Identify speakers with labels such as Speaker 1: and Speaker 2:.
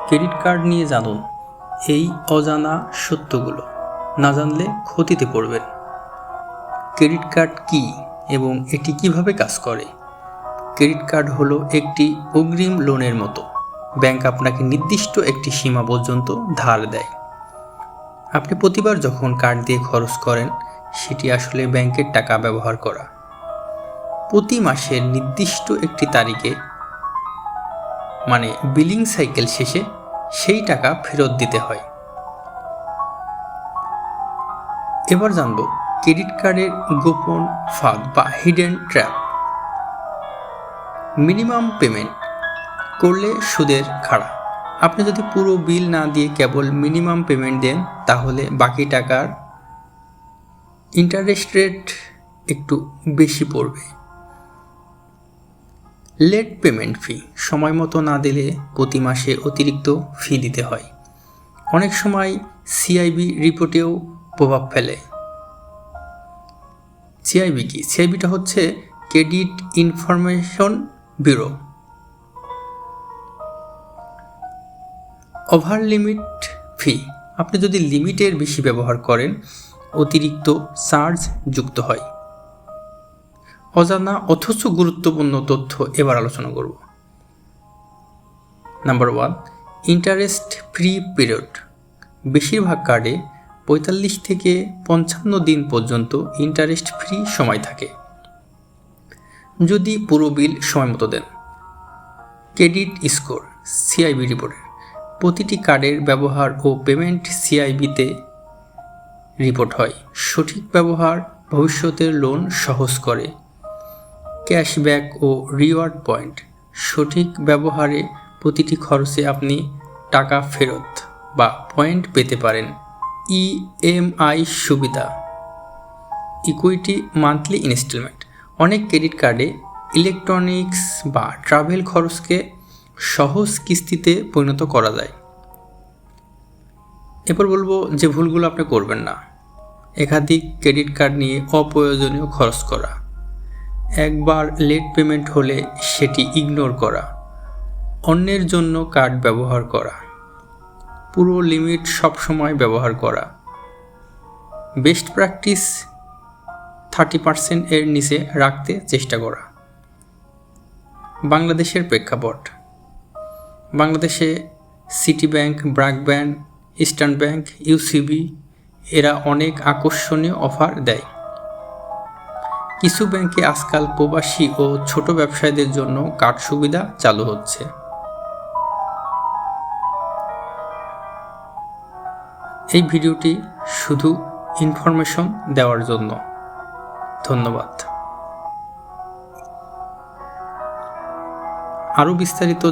Speaker 1: Credit card নিয়ে জানুন এই অজানা সত্যগুলো, না জানলে ক্ষতিতে পড়বেন। ক্রেডিট কার্ড কী এবং এটি কিভাবে কাজ করে? ক্রেডিট কার্ড হলো একটি অগ্রিম লোনের মতো। ব্যাংক আপনাকে নির্দিষ্ট একটি সীমা পর্যন্ত ধার দেয়। আপনি প্রতিবার যখন কার্ড দিয়ে খরচ করেন, সেটি আসলে ব্যাংকের টাকা ব্যবহার করা। প্রতি মাসের নির্দিষ্ট একটি তারিখে, মানে বিলিং সাইকেল শেষে, সেই টাকা ফেরত দিতে হয়। এবার জানব ক্রেডিট কার্ডের গোপন ফাঁদ বা হিডেন ট্র্যাপ। মিনিমাম পেমেন্ট করলে সুদের খাড়া। আপনি যদি পুরো বিল না দিয়ে কেবল মিনিমাম পেমেন্ট দেন, তাহলে বাকি টাকার ইন্টারেস্ট রেট একটু বেশি পড়বে। লেট পেমেন্ট ফি, সময় মতো না দিলে প্রতি মাসে অতিরিক্ত ফি দিতে হয়। অনেক সময় সিআইবি রিপোর্টেও প্রভাব ফেলে। সিআইবি কি? সিআইবিটা হচ্ছে credit information bureau. Over limit fee, আপনি যদি লিমিটের বেশি ব্যবহার করেন, অতিরিক্ত চার্জ যুক্ত হয়। অজানা অথচ গুরুত্বপূর্ণ তথ্য এবার আলোচনা করব। Number 1, interest free period. বেশিরভাগ কার্ডে 45 থেকে 55 দিন পর্যন্ত ইন্টারেস্ট ফ্রি সময় থাকে, যদি পুরো বিল সময় মতো দেন। ক্রেডিট স্কোর, সিআইবি রিপোর্টের প্রতিটি কার্ডের ব্যবহার ও পেমেন্ট সিআইবিতে রিপোর্ট হয়। সঠিক ব্যবহার ভবিষ্যতের লোন সহজ করে। ক্যাশব্যাক ও রিওয়ার্ড পয়েন্ট, সঠিক ব্যবহারে প্রতিটি খরচে আপনি টাকা ফেরত বা পয়েন্ট পেতে পারেন। ইএমআই সুবিধা, ইকুইটি মান্থলি ইনস্টলমেন্ট, অনেক ক্রেডিট কার্ডে ইলেকট্রনিক্স বা ট্রাভেল খরচকে সহজ কিস্তিতে পরিণত করা যায়। এরপর বলবো যে ভুলগুলো আপনি করবেন না। একাধিক ক্রেডিট কার্ড নিয়ে অপ্রয়োজনীয় খরচ করা, একবার লেট পেমেন্ট হলে সেটি ইগনোর করা, অন্যের জন্য কার্ড ব্যবহার করা, পুরো লিমিট সবসময় ব্যবহার করা, বেস্ট প্র্যাকটিস 30% এর নিচে রাখতে চেষ্টা করা। বাংলাদেশের প্রেক্ষাপট, বাংলাদেশে city bank, BRAC bank, eastern bank, UCB এরা অনেক আকর্ষণীয় অফার দেয়। কিছু ব্যাংকে আজকাল প্রবাসী ও ছোট ব্যবসায়ীদের জন্য কার্ড সুবিধা চালু হচ্ছে। এই ভিডিওটি শুধু ইনফরমেশন দেওয়ার জন্য। ধন্যবাদ। আরও বিস্তারিত